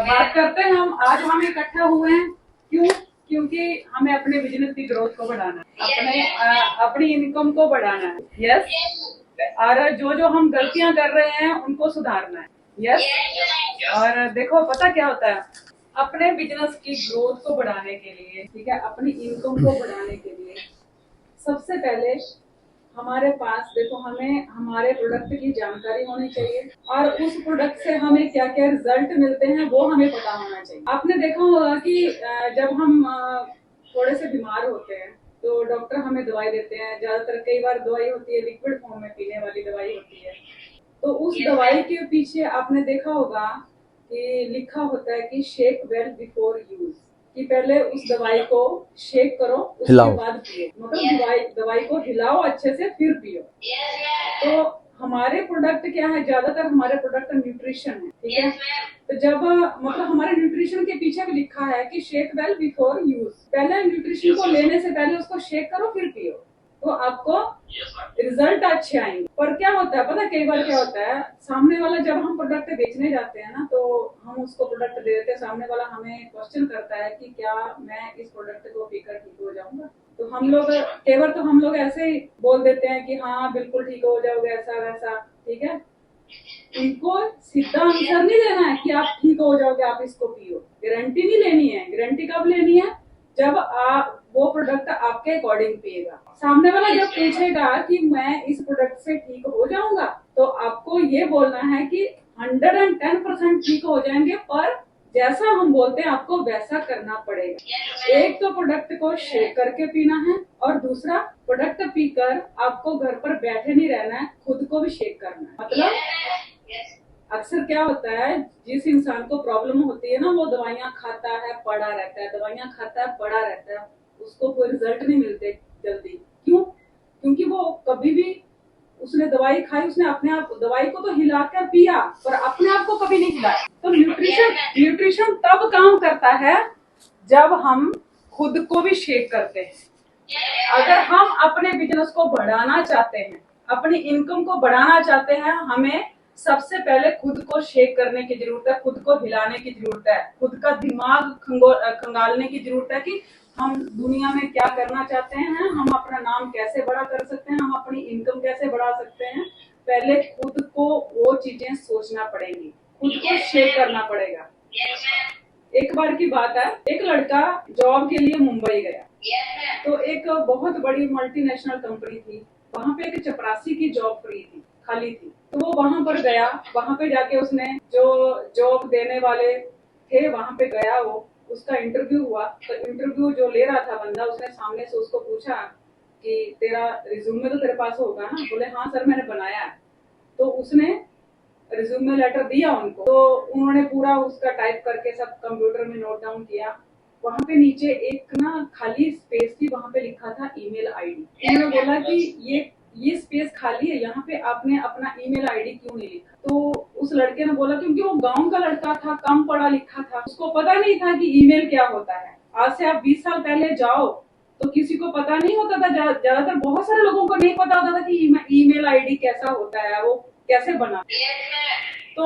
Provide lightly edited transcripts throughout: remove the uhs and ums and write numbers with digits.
बात करते हैं हम इकट्ठा हुए हैं क्यों? क्योंकि हमें अपने बिजनेस की ग्रोथ को बढ़ाना है, अपनी इनकम को बढ़ाना है। यस। और जो जो हम गलतियां कर रहे हैं उनको सुधारना है। यस। और देखो पता क्या होता है, अपने बिजनेस की ग्रोथ को बढ़ाने के लिए, ठीक है, अपनी इनकम को बढ़ाने के लिए सबसे पहले हमारे पास देखो, हमें हमारे प्रोडक्ट की जानकारी होनी चाहिए और उस प्रोडक्ट से हमें क्या क्या रिजल्ट मिलते हैं वो हमें पता होना चाहिए। आपने देखा होगा कि जब हम थोड़े से बीमार होते हैं तो डॉक्टर हमें दवाई देते हैं। ज्यादातर कई बार दवाई होती है लिक्विड फॉर्म में पीने वाली दवाई होती है। तो उस दवाई के पीछे आपने देखा होगा कि लिखा होता है कि शेक वेल बिफोर यूज, कि पहले उस दवाई को शेक करो उसके बाद पियो, मतलब दवाई को हिलाओ अच्छे से फिर पियो। तो हमारे प्रोडक्ट क्या है, ज्यादातर हमारे प्रोडक्ट न्यूट्रिशन है, ठीक है। तो जब मतलब हमारे न्यूट्रिशन के पीछे भी लिखा है कि शेक वेल बिफोर यूज, पहले न्यूट्रिशन को लेने से पहले उसको शेक करो फिर पियो, तो आपको रिजल्ट अच्छे आएंगे। पर क्या होता है पता, कई बार क्या होता है, सामने वाला जब हम प्रोडक्ट बेचने जाते हैं ना, तो हम उसको प्रोडक्ट दे देते हैं, सामने वाला हमें क्वेश्चन करता है कि क्या मैं इस प्रोडक्ट को पीकर ठीक हो जाऊंगा। तो हम लोग कई बार तो हम लोग ऐसे ही बोल देते हैं कि हाँ बिल्कुल ठीक हो जाओगे, ऐसा वैसा, ठीक है। इनको सीधा आंसर नहीं देना है कि आप ठीक हो जाओगे, आप इसको पियो। गारंटी नहीं लेनी है। गारंटी कब लेनी है? जब आप वो प्रोडक्ट आपके अकॉर्डिंग पिएगा। सामने वाला जब पूछेगा कि मैं इस प्रोडक्ट से ठीक हो जाऊंगा, तो आपको ये बोलना है कि 110% ठीक हो जाएंगे, पर जैसा हम बोलते हैं आपको वैसा करना पड़ेगा। एक तो प्रोडक्ट को शेक करके पीना है और दूसरा प्रोडक्ट पीकर आपको घर पर बैठे नहीं रहना है, खुद को भी शेक करना है। मतलब अक्सर क्या होता है, जिस इंसान को प्रॉब्लम होती है ना, वो दवाइयां खाता है पड़ा रहता है, दवाइयां खाता है पड़ा रहता है, उसको कोई रिजल्ट नहीं मिलते जल्दी। क्यों? क्योंकि वो कभी भी उसने दवाई खाई, उसने अपने आप दवाई को तो हिलाकर पिया पर अपने आप को कभी नहीं हिलाया। तो न्यूट्रिशन तब काम करता है जब हम खुद को भी शेक करते हैं। अगर हम अपने बिजनेस को बढ़ाना चाहते हैं, अपनी इनकम को बढ़ाना चाहते हैं, हमें सबसे पहले खुद को शेक करने की जरूरत है, खुद को हिलाने की जरूरत है, खुद का दिमाग खंगालने की जरूरत है कि हम दुनिया में क्या करना चाहते हैं, हम अपना नाम कैसे बड़ा कर सकते हैं, हम अपनी इनकम कैसे बढ़ा सकते हैं। पहले खुद को वो चीजें सोचना पड़ेगी, खुद को शेक करना पड़ेगा। एक बार की बात है, एक लड़का जॉब के लिए मुंबई गया। तो एक बहुत बड़ी मल्टीनेशनल कंपनी थी, वहां पे एक चपरासी की जॉब फ्री थी, खाली थी। तो वो वहां पर गया, वहां पे जाके उसने जो जॉब देने वाले थे वहां पे गया, वो उसका इंटरव्यू हुआ। तो इंटरव्यू जो ले रहा था बंदा, उसने सामने से उसको पूछा कि तेरा रिज्यूमे तो तेरे पास होगा ना? बोले हाँ सर मैंने बनाया है। तो उसने रिज्यूमे लेटर दिया उनको, तो उन्होंने पूरा उसका टाइप करके सब कंप्यूटर में नोट डाउन किया। वहां पे नीचे एक ना खाली स्पेस थी, वहां पे लिखा था ईमेल आईडी। उन्होंने बोला कि ये स्पेस खाली है, यहाँ पे आपने अपना ईमेल आईडी क्यों नहीं लिखा? तो उस लड़के ने बोला क्योंकि वो गांव का लड़का था, कम पढ़ा लिखा था, उसको पता नहीं था कि ईमेल क्या होता है। आज से आप 20 साल पहले जाओ तो किसी को पता नहीं होता था, ज्यादातर बहुत सारे लोगों को नहीं पता होता था कि ईमेल आईडी कैसा होता है, वो कैसे बना। तो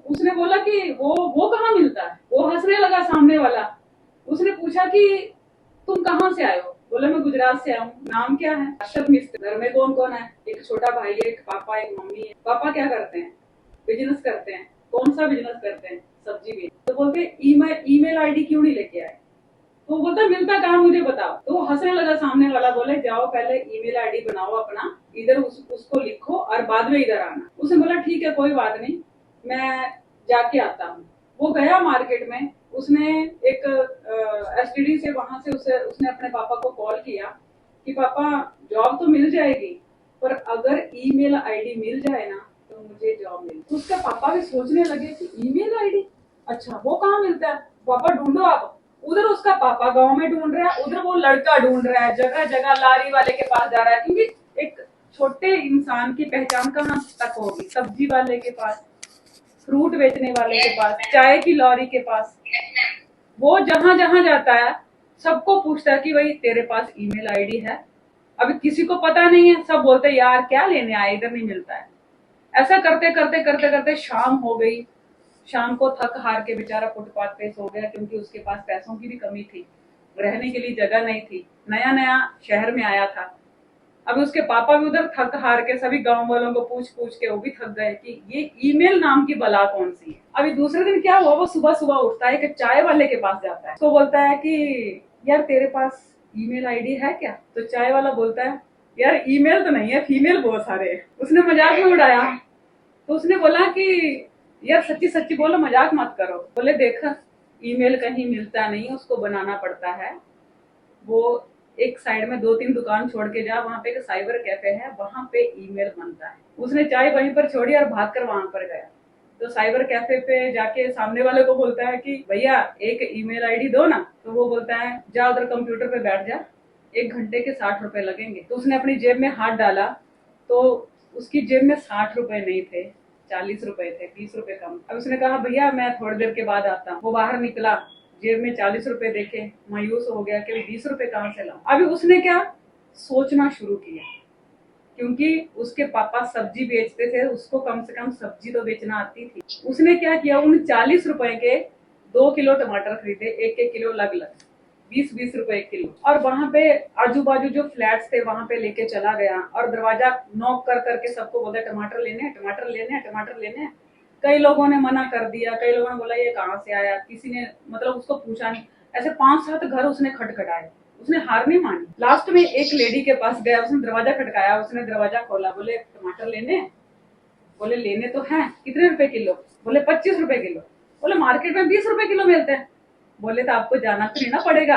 उसने बोला कि वो कहाँ मिलता है? वो हंसने लगा सामने वाला। उसने पूछा कि तुम कहाँ से आए हो? बोले मैं गुजरात से आऊँ। नाम क्या है? अरशद मिस्त्री। घर में कौन कौन है? एक छोटा भाई है, एक पापा, एक मम्मी है। पापा क्या करते हैं? बिजनेस करते हैं। कौन सा बिजनेस करते हैं? सब्जी भी। तो बोलते ईमेल आईडी क्यों नहीं लेके आए? तो बोलता मिलता कहाँ, मुझे बताओ। तो वो हंसने लगा सामने वाला। बोले जाओ पहले ईमेल आईडी बनाओ अपना, इधर उसको लिखो और बाद में इधर आना। उसने बोला ठीक है कोई बात नहीं, मैं जाके आता हूँ। वो गया मार्केट में, उसने एक एसटीडी से वहां से उसने अपने पापा को कॉल किया कि पापा जॉब तो मिल जाएगी, पर अगर ईमेल आईडी मिल जाए ना तो मुझे जॉब मिल। तो उसका पापा भी सोचने लगे कि ईमेल आईडी, अच्छा वो कहाँ मिलता है? पापा ढूंढो आप। उधर उसका पापा गांव में ढूंढ रहा है, उधर वो लड़का ढूंढ रहा है, जगह जगह लारी वाले के पास जा रहा है, क्योंकि एक छोटे इंसान की पहचान कहाँ तक होगी? सब्जी वाले के पास, फ्रूट बेचने वाले के पास, चाय की लॉरी के पास। वो जहां जहां जाता है सबको पूछता है कि भाई तेरे पास ईमेल आईडी है? अभी किसी को पता नहीं है, सब बोलते यार क्या लेने आए, इधर नहीं मिलता है। ऐसा करते करते करते करते शाम हो गई। शाम को थक हार के बेचारा फुटपाथ पे सो गया, क्योंकि उसके पास पैसों की भी कमी थी, रहने के लिए जगह नहीं थी, नया नया शहर में आया था। अभी उसके पापा भी उधर थक हार के सभी गांव वालों को पूछ पूछ के वो भी थक गए कि ये ईमेल नाम की बला कौन सी है। अभी दूसरे दिन क्या हुआ, वो सुबह सुबह उठता है कि चाय वाले के पास जाता है, तो बोलता है कि यार तेरे पास ईमेल आईडी है क्या? तो चाय वाला बोलता है यार ईमेल तो नहीं है, फीमेल बहुत सारे हैं। उसने मजाक में उड़ाया, तो उसने बोला कि यार सच्ची सच्ची बोलो, मजाक मत करो। बोले देख, ईमेल कहीं मिलता नहीं, उसको बनाना पड़ता है। वो एक साइड में 2-3 दुकान छोड़ के जा, वहां पे एक साइबर कैफे है, वहां पे ईमेल बनता है। उसने चाय वहीं पर छोड़ी और भागकर वहां पर गया। तो साइबर कैफे पे जाके सामने वाले को बोलता है कि भैया एक ईमेल आईडी दो ना। तो वो बोलता है जा उधर कंप्यूटर पे बैठ जा, 1 घंटे के 60 रुपए लगेंगे। तो उसने अपनी जेब में हाथ डाला, तो उसकी जेब में 60 रुपए नहीं थे, 40 रुपए थे, 20 रुपए कम। अब उसने कहा भैया मैं थोड़ी देर के बाद आता हूँ। वो बाहर निकला, जेब में 40 रुपए देखे, मायूस हो गया कि 20 रुपए कहाँ से लाऊं। अभी उसने क्या सोचना शुरू किया, क्योंकि उसके पापा सब्जी बेचते थे, उसको कम से कम सब्जी तो बेचना आती थी। उसने क्या किया, उन 40 रुपए के 2 किलो टमाटर खरीदे, 1-1 किलो अलग अलग, 20-20 रुपए 1 किलो। और वहां पे आजू बाजू जो फ्लैट्स थे वहां पे लेके चला गया और दरवाजा नॉक कर करके सबको बोला टमाटर लेने, टमाटर लेने, टमाटर लेने। कई लोगों ने मना कर दिया, कई लोगों ने बोला ये कहाँ से आया, किसी ने मतलब उसको पूछा नहीं। ऐसे 5-7 घर उसने खटखटाए, उसने हार नहीं मानी। लास्ट में एक लेडी के पास गया, उसने दरवाजा खटकाया, उसने दरवाजा खोला, बोले टमाटर लेने? बोले लेने तो हैं। कितने रुपए किलो? बोले 25 रुपए किलो। बोले मार्केट में 20 रुपए किलो मिलते हैं। बोले तो आपको जाना तो नहीं ना पड़ेगा,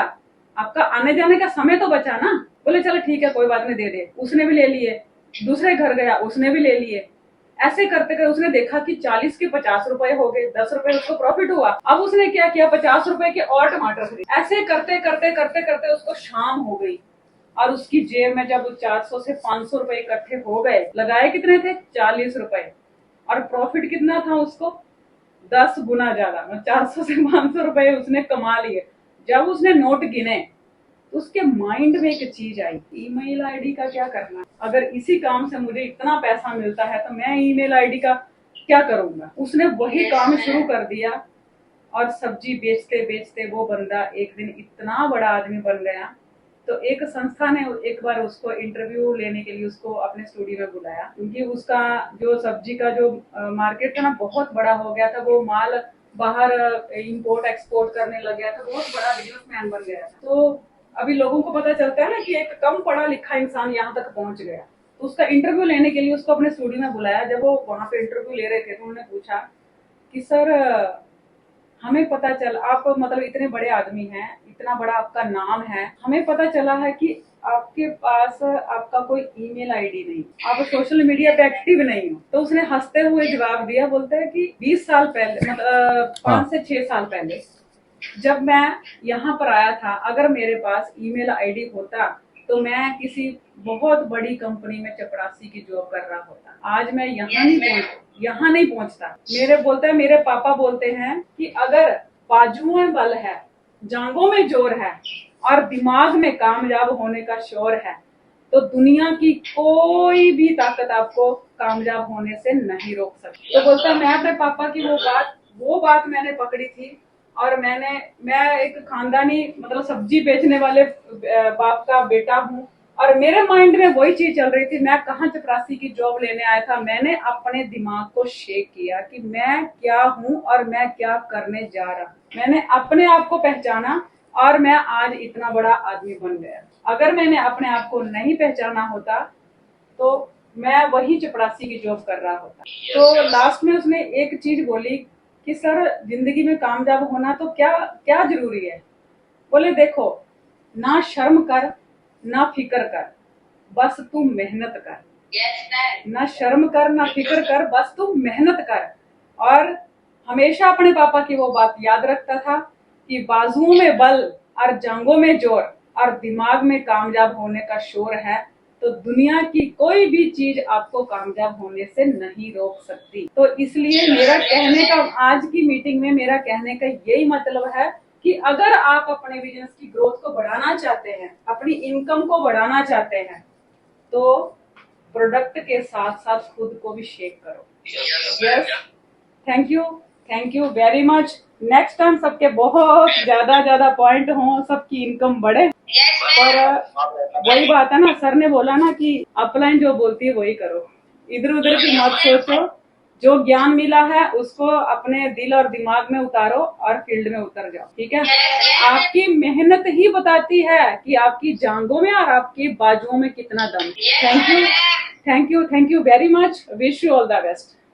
आपका आने जाने का समय तो बचा ना। बोले चलो ठीक है कोई बात नहीं, दे दे। उसने भी ले लिए। दूसरे घर गया, उसने भी ले लिए। ऐसे करते करते उसने देखा कि 40 के 50 रुपए हो गए, 10 रुपए उसको प्रॉफिट हुआ। अब उसने क्या किया, 50 रुपए के और टमाटर खरीदे। ऐसे करते करते करते करते उसको शाम हो गई और उसकी जेब में जब 400 से 500 रुपए इकट्ठे हो गए, लगाए कितने थे, 40 रुपए। और प्रॉफिट कितना था उसको, 10 गुना ज्यादा, 400 से 500 रुपए उसने कमा लिए। जब उसने नोट गिने तो उसके माइंड में एक चीज आई, ईमेल आईडी का क्या करना, अगर इसी काम से मुझे इतना पैसा मिलता है तो मैं ईमेल आईडी का क्या करूंगा। उसने वही काम शुरू कर दिया और सब्जी बेचते बेचते वो बंदा एक दिन इतना बड़ा आदमी बन गया। तो एक संस्था ने एक बार उसको इंटरव्यू लेने के लिए उसको अपने स्टूडियो में बुलाया, क्योंकि उसका जो सब्जी का जो मार्केट था ना बहुत बड़ा हो गया था, वो माल बाहर इंपोर्ट एक्सपोर्ट करने लग गया था, बहुत बड़ा बिजनेसमैन बन गया था। तो अभी लोगों को पता चलता है ना कि एक कम पढ़ा लिखा इंसान यहाँ तक पहुंच गया। तो उसका इंटरव्यू लेने के लिए उसको अपने स्टूडियो में बुलाया। जब वो वहां पे इंटरव्यू ले रहे थे तो उन्होंने पूछा कि सर हमें पता चल आप मतलब इतने बड़े आदमी हैं, इतना बड़ा आपका नाम है, हमें पता चला है कि आपके पास आपका कोई ईमेल आईडी नहीं, आप सोशल मीडिया पे एक्टिव नहीं हो। तो उसने हंसते हुए जवाब दिया, बोलता है कि 20 साल पहले मतलब 5 से 6 साल पहले जब मैं यहाँ पर आया था, अगर मेरे पास ईमेल आईडी होता तो मैं किसी बहुत बड़ी कंपनी में चपरासी की जॉब कर रहा होता। आज मैं यहाँ नहीं पहुंचता। मेरे पापा बोलते हैं कि अगर बाजुओं में बल है, जांघों में जोर है और दिमाग में कामयाब होने का शोर है तो दुनिया की कोई भी ताकत आपको कामयाब होने से नहीं रोक सकती। तो बोलता है मैं अपने पापा की वो बात मैंने पकड़ी थी और मैं एक खानदानी मतलब सब्जी बेचने वाले बाप का बेटा हूँ और मेरे माइंड में वही चीज चल रही थी। मैं कहाँ चपरासी की जॉब लेने आया था, मैंने अपने दिमाग को शेक किया कि मैं क्या हूँ और मैं क्या करने जा रहा हूँ। मैंने अपने आप को पहचाना और मैं आज इतना बड़ा आदमी बन गया। अगर मैंने अपने आप को नहीं पहचाना होता तो मैं वही चपरासी की जॉब कर रहा होता। तो लास्ट में उसने एक चीज बोली कि सर जिंदगी में कामयाब होना तो क्या क्या जरूरी है। बोले देखो, ना शर्म कर ना फिक्र कर, बस तू मेहनत कर। ना शर्म कर ना फिक्र कर, बस तू मेहनत कर। और हमेशा अपने पापा की वो बात याद रखता था कि बाजुओं में बल और जांघों में जोर और दिमाग में कामयाब होने का शोर है तो दुनिया की कोई भी चीज आपको कामयाब होने से नहीं रोक सकती। तो इसलिए मेरा कहने का आज की मीटिंग में मेरा कहने का यही मतलब है कि अगर आप अपने बिजनेस की ग्रोथ को बढ़ाना चाहते हैं, अपनी इनकम को बढ़ाना चाहते हैं तो प्रोडक्ट के साथ साथ खुद को भी शेक करो। Yes, thank you. Thank you very much. Next time सबके बहुत ज्यादा पॉइंट हों, सबकी इनकम बढ़े। पर वही बात है ना, सर ने बोला ना कि अपलाइन जो बोलती है वही करो, इधर उधर की मत सोचो। जो ज्ञान मिला है उसको अपने दिल और दिमाग में उतारो और फील्ड में उतर जाओ, ठीक है। आपकी मेहनत ही बताती है कि आपकी जांघों में और आपकी बाजुओं में कितना दम। Thank you very much. Wish you all the best.